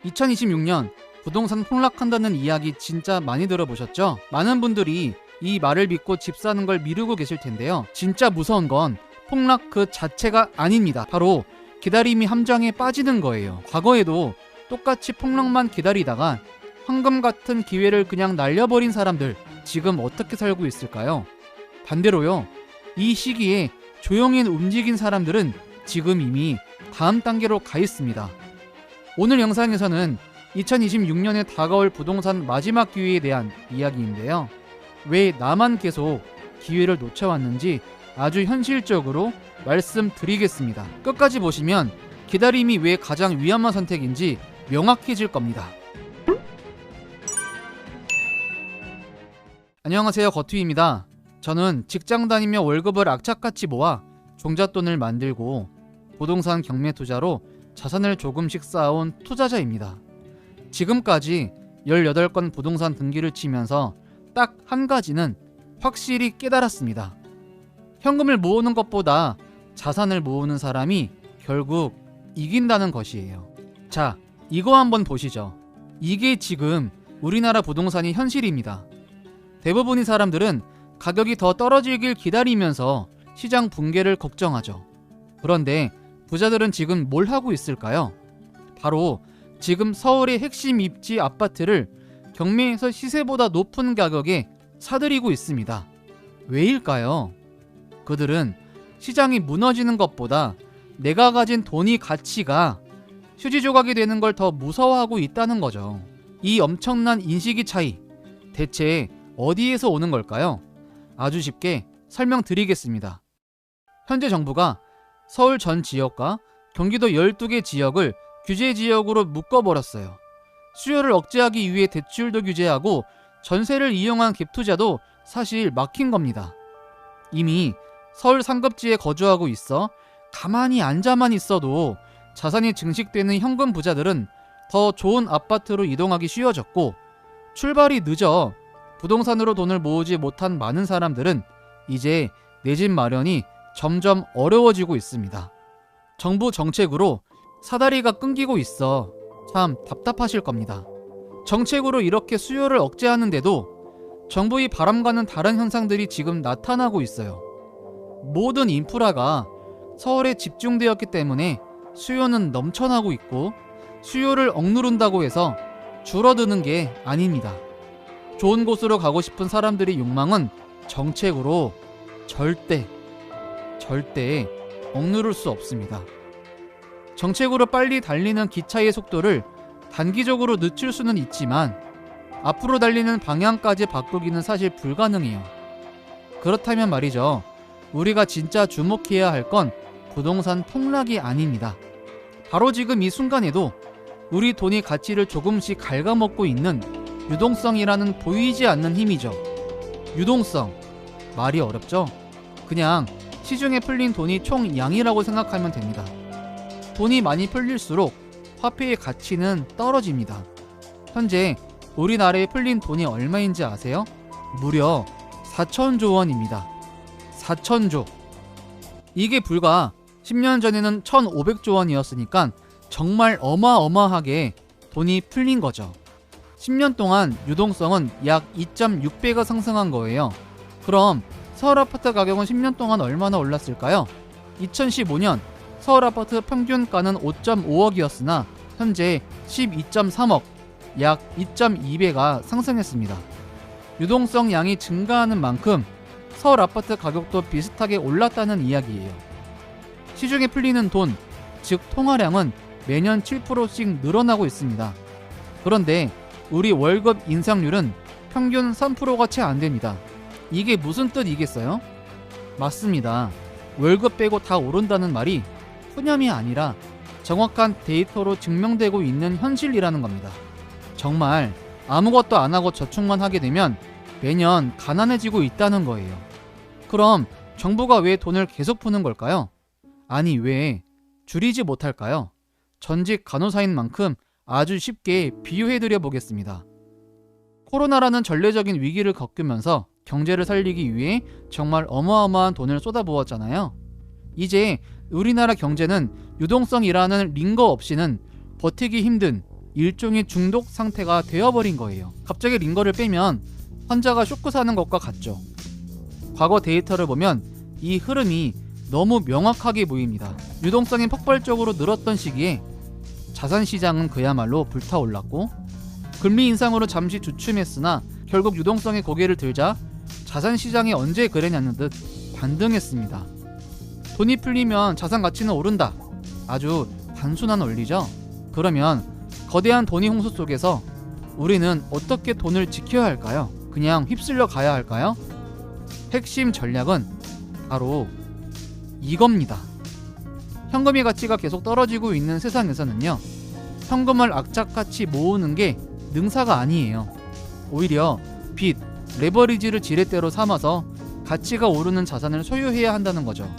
2026년 부동산 폭락한다는 이야기 진짜 많이 들어보셨죠? 많은 분들이 이 말을 믿고 집 사는 걸 미루고 계실 텐데요. 진짜 무서운 건 폭락 그 자체가 아닙니다. 바로 기다림이 함정에 빠지는 거예요. 과거에도 똑같이 폭락만 기다리다가 황금 같은 기회를 그냥 날려버린 사람들, 지금 어떻게 살고 있을까요? 반대로요, 이 시기에 조용히 움직인 사람들은 지금 이미 다음 단계로 가 있습니다. 오늘 영상에서는 2026년에 다가올 부동산 마지막 기회에 대한 이야기인데요. 왜 나만 계속 기회를 놓쳐왔는지 아주 현실적으로 말씀드리겠습니다. 끝까지 보시면 기다림이 왜 가장 위험한 선택인지 명확해질 겁니다. 안녕하세요, 거투입니다. 저는 직장 다니며 월급을 악착같이 모아 종잣돈을 만들고 부동산 경매 투자로 자산을 조금씩 쌓아온 투자자입니다. 지금까지 18건 부동산 등기를 치면서 딱 한 가지는 확실히 깨달았습니다. 현금을 모으는 것보다 자산을 모으는 사람이 결국 이긴다는 것이에요. 자, 이거 한번 보시죠. 이게 지금 우리나라 부동산의 현실입니다. 대부분의 사람들은 가격이 더 떨어지길 기다리면서 시장 붕괴를 걱정하죠. 그런데 부자들은 지금 뭘 하고 있을까요? 바로 지금 서울의 핵심 입지 아파트를 경매에서 시세보다 높은 가격에 사들이고 있습니다. 왜일까요? 그들은 시장이 무너지는 것보다 내가 가진 돈이 가치가 휴지 조각이 되는 걸 더 무서워하고 있다는 거죠. 이 엄청난 인식의 차이, 대체 어디에서 오는 걸까요? 아주 쉽게 설명드리겠습니다. 현재 정부가 서울 전 지역과 경기도 12개 지역을 규제 지역으로 묶어버렸어요. 수요를 억제하기 위해 대출도 규제하고 전세를 이용한 갭투자도 사실 막힌 겁니다. 이미 서울 상급지에 거주하고 있어 가만히 앉아만 있어도 자산이 증식되는 현금 부자들은 더 좋은 아파트로 이동하기 쉬워졌고, 출발이 늦어 부동산으로 돈을 모으지 못한 많은 사람들은 이제 내 집 마련이 점점 어려워지고 있습니다. 정부 정책으로 사다리가 끊기고 있어 참 답답하실 겁니다. 정책으로 이렇게 수요를 억제하는데도 정부의 바람과는 다른 현상들이 지금 나타나고 있어요. 모든 인프라가 서울에 집중되었기 때문에 수요는 넘쳐나고 있고, 수요를 억누른다고 해서 줄어드는 게 아닙니다. 좋은 곳으로 가고 싶은 사람들의 욕망은 정책으로 절대 억누를 수 없습니다. 정책으로 빨리 달리는 기차의 속도를 단기적으로 늦출 수는 있지만 앞으로 달리는 방향까지 바꾸기는 사실 불가능해요. 그렇다면 말이죠, 우리가 진짜 주목해야 할 건 부동산 폭락이 아닙니다. 바로 지금 이 순간에도 우리 돈이 가치를 조금씩 갉아먹고 있는 유동성이라는 보이지 않는 힘이죠. 유동성, 말이 어렵죠? 그냥 시중에 풀린 돈이 총 양이라고 생각하면 됩니다. 돈이 많이 풀릴수록 화폐의 가치는 떨어집니다. 현재 우리나라에 풀린 돈이 얼마인지 아세요? 무려 4천조 원입니다. 4천조. 이게 불과 10년 전에는 1,500조 원이었으니까 정말 어마어마하게 돈이 풀린 거죠. 10년 동안 유동성은 약 2.6배가 상승한 거예요. 그럼 서울 아파트 가격은 10년 동안 얼마나 올랐을까요? 2015년 서울 아파트 평균가는 5.5억이었으나 현재 12.3억, 약 2.2배가 상승했습니다. 유동성 양이 증가하는 만큼 서울 아파트 가격도 비슷하게 올랐다는 이야기예요. 시중에 풀리는 돈, 즉 통화량은 매년 7%씩 늘어나고 있습니다. 그런데 우리 월급 인상률은 평균 3%가 채 안 됩니다. 이게 무슨 뜻이겠어요? 맞습니다. 월급 빼고 다 오른다는 말이 푸념이 아니라 정확한 데이터로 증명되고 있는 현실이라는 겁니다. 정말 아무것도 안 하고 저축만 하게 되면 매년 가난해지고 있다는 거예요. 그럼 정부가 왜 돈을 계속 푸는 걸까요? 아니, 왜 줄이지 못할까요? 전직 간호사인 만큼 아주 쉽게 비유해드려 보겠습니다. 코로나라는 전례적인 위기를 겪으면서 경제를 살리기 위해 정말 어마어마한 돈을 쏟아부었잖아요. 이제 우리나라 경제는 유동성이라는 링거 없이는 버티기 힘든 일종의 중독 상태가 되어버린 거예요. 갑자기 링거를 빼면 환자가 쇼크 사는 것과 같죠. 과거 데이터를 보면 이 흐름이 너무 명확하게 보입니다. 유동성이 폭발적으로 늘었던 시기에 자산시장은 그야말로 불타올랐고, 금리 인상으로 잠시 주춤했으나 결국 유동성이 고개를 들자 자산시장이 언제 그랬냐는 듯 반등했습니다. 돈이 풀리면 자산 가치는 오른다. 아주 단순한 원리죠. 그러면 거대한 돈이 홍수 속에서 우리는 어떻게 돈을 지켜야 할까요? 그냥 휩쓸려 가야 할까요? 핵심 전략은 바로 이겁니다. 현금의 가치가 계속 떨어지고 있는 세상에서는요, 현금을 악착같이 모으는 게 능사가 아니에요. 오히려 빚, 레버리지를 지렛대로 삼아서 가치가 오르는 자산을 소유해야 한다는 거죠.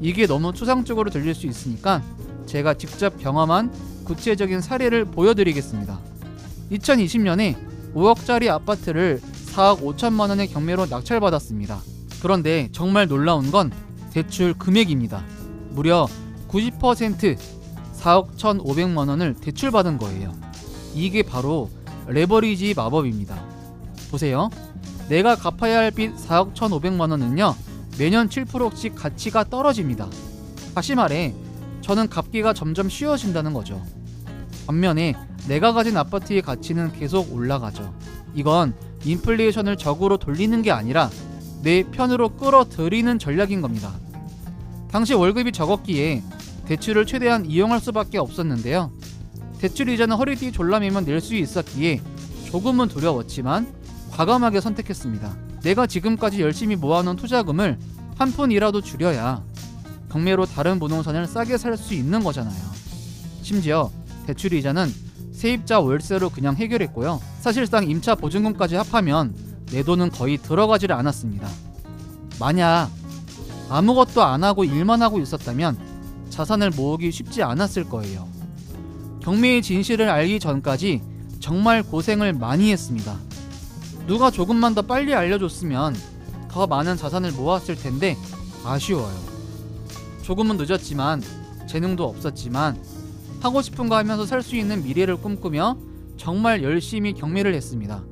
이게 너무 추상적으로 들릴 수 있으니까 제가 직접 경험한 구체적인 사례를 보여드리겠습니다. 2020년에 5억짜리 아파트를 4억 5천만 원의 경매로 낙찰받았습니다. 그런데 정말 놀라운 건 대출 금액입니다. 무려 90% 4억 1,500만 원을 대출받은 거예요. 이게 바로 레버리지 마법입니다. 보세요. 내가 갚아야 할 빚 4억 1,500만 원은요, 매년 7%씩 가치가 떨어집니다. 다시 말해 저는 갚기가 점점 쉬워진다는 거죠. 반면에 내가 가진 아파트의 가치는 계속 올라가죠. 이건 인플레이션을 적으로 돌리는 게 아니라 내 편으로 끌어들이는 전략인 겁니다. 당시 월급이 적었기에 대출을 최대한 이용할 수밖에 없었는데요. 대출 이자는 허리띠 졸라매면 낼 수 있었기에 조금은 두려웠지만 과감하게 선택했습니다. 내가 지금까지 열심히 모아놓은 투자금을 한 푼이라도 줄여야 경매로 다른 부동산을 싸게 살 수 있는 거잖아요. 심지어 대출 이자는 세입자 월세로 그냥 해결했고요. 사실상 임차 보증금까지 합하면 내 돈은 거의 들어가지를 않았습니다. 만약 아무것도 안 하고 일만 하고 있었다면 자산을 모으기 쉽지 않았을 거예요. 경매의 진실을 알기 전까지 정말 고생을 많이 했습니다. 누가 조금만 더 빨리 알려줬으면 더 많은 자산을 모았을 텐데 아쉬워요. 조금은 늦었지만, 재능도 없었지만 하고 싶은 거 하면서 살 수 있는 미래를 꿈꾸며 정말 열심히 경매를 했습니다.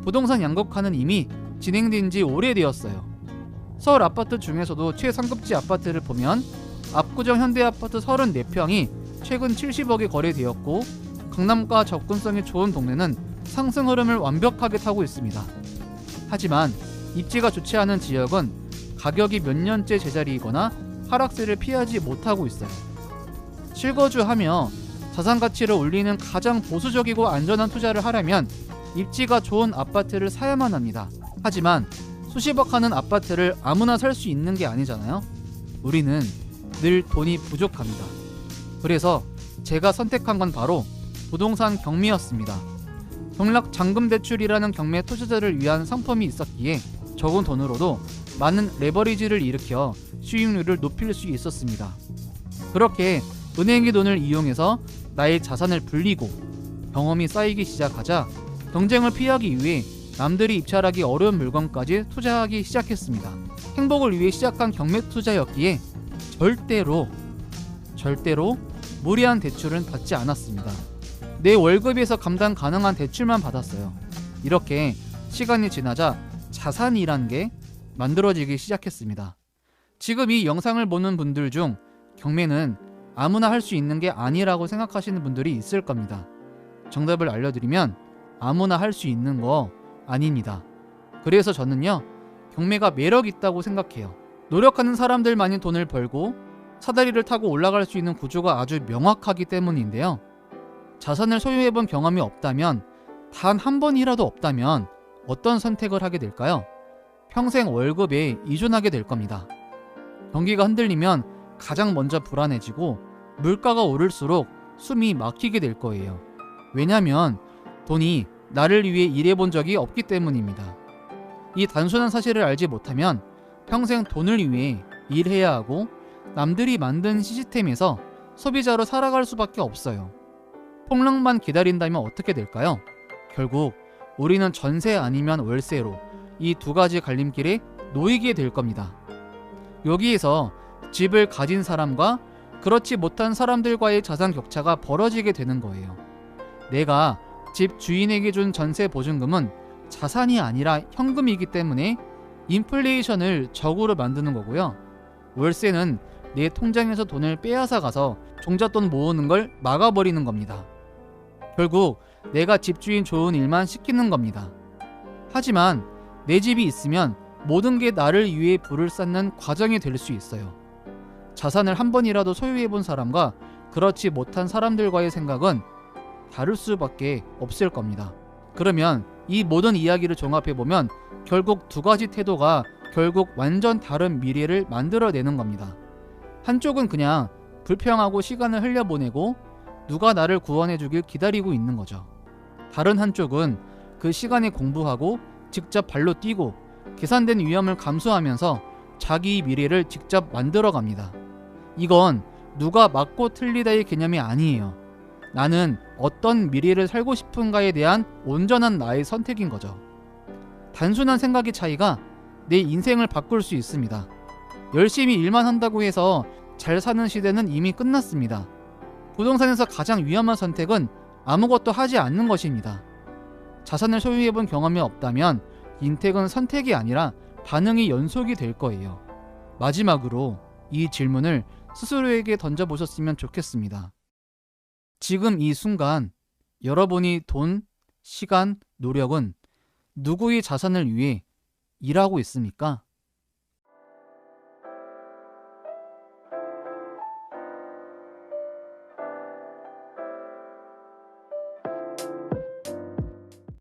부동산 양극화는 이미 진행된 지 오래되었어요. 서울 아파트 중에서도 최상급지 아파트를 보면 압구정 현대아파트 34평이 최근 70억에 거래되었고, 강남과 접근성이 좋은 동네는 상승 흐름을 완벽하게 타고 있습니다. 하지만 입지가 좋지 않은 지역은 가격이 몇 년째 제자리이거나 하락세를 피하지 못하고 있어요. 실거주하며 자산 가치를 올리는 가장 보수적이고 안전한 투자를 하려면 입지가 좋은 아파트를 사야만 합니다. 하지만 수십억 하는 아파트를 아무나 살 수 있는 게 아니잖아요. 우리는 늘 돈이 부족합니다. 그래서 제가 선택한 건 바로 부동산 경매였습니다. 경락 잔금 대출이라는 경매 투자자를 위한 상품이 있었기에 적은 돈으로도 많은 레버리지를 일으켜 수익률을 높일 수 있었습니다. 그렇게 은행의 돈을 이용해서 나의 자산을 불리고 경험이 쌓이기 시작하자 경쟁을 피하기 위해 남들이 입찰하기 어려운 물건까지 투자하기 시작했습니다. 행복을 위해 시작한 경매 투자였기에 절대로 무리한 대출은 받지 않았습니다. 내 월급에서 감당 가능한 대출만 받았어요. 이렇게 시간이 지나자 자산이란 게 만들어지기 시작했습니다. 지금 이 영상을 보는 분들 중 경매는 아무나 할 수 있는 게 아니라고 생각하시는 분들이 있을 겁니다. 정답을 알려드리면 아무나 할 수 있는 거 아닙니다. 그래서 저는요, 경매가 매력 있다고 생각해요. 노력하는 사람들만이 돈을 벌고 사다리를 타고 올라갈 수 있는 구조가 아주 명확하기 때문인데요. 자산을 소유해본 경험이 없다면, 단 한 번이라도 없다면 어떤 선택을 하게 될까요? 평생 월급에 의존하게 될 겁니다. 경기가 흔들리면 가장 먼저 불안해지고 물가가 오를수록 숨이 막히게 될 거예요. 왜냐면 돈이 나를 위해 일해본 적이 없기 때문입니다. 이 단순한 사실을 알지 못하면 평생 돈을 위해 일해야 하고 남들이 만든 시스템에서 소비자로 살아갈 수밖에 없어요. 폭락만 기다린다면 어떻게 될까요? 결국 우리는 전세 아니면 월세로 이 두 가지 갈림길에 놓이게 될 겁니다. 여기에서 집을 가진 사람과 그렇지 못한 사람들과의 자산 격차가 벌어지게 되는 거예요. 내가 집 주인에게 준 전세 보증금은 자산이 아니라 현금이기 때문에 인플레이션을 적으로 만드는 거고요. 월세는 내 통장에서 돈을 빼앗아 가서 종잣돈 모으는 걸 막아버리는 겁니다. 결국 내가 집주인 좋은 일만 시키는 겁니다. 하지만 내 집이 있으면 모든 게 나를 위해 불을 쌓는 과정이 될 수 있어요. 자산을 한 번이라도 소유해 본 사람과 그렇지 못한 사람들과의 생각은 다를 수밖에 없을 겁니다. 그러면 이 모든 이야기를 종합해 보면 결국 두 가지 태도가 결국 완전 다른 미래를 만들어내는 겁니다. 한쪽은 그냥 불평하고 시간을 흘려보내고 누가 나를 구원해 주길 기다리고 있는 거죠. 다른 한쪽은 그 시간에 공부하고 직접 발로 뛰고 계산된 위험을 감수하면서 자기 미래를 직접 만들어 갑니다. 이건 누가 맞고 틀리다의 개념이 아니에요. 나는 어떤 미래를 살고 싶은가에 대한 온전한 나의 선택인 거죠. 단순한 생각의 차이가 내 인생을 바꿀 수 있습니다. 열심히 일만 한다고 해서 잘 사는 시대는 이미 끝났습니다. 부동산에서 가장 위험한 선택은 아무것도 하지 않는 것입니다. 자산을 소유해본 경험이 없다면 인택은 선택이 아니라 반응의 연속이 될 거예요. 마지막으로 이 질문을 스스로에게 던져보셨으면 좋겠습니다. 지금 이 순간 여러분이 돈, 시간, 노력은 누구의 자산을 위해 일하고 있습니까?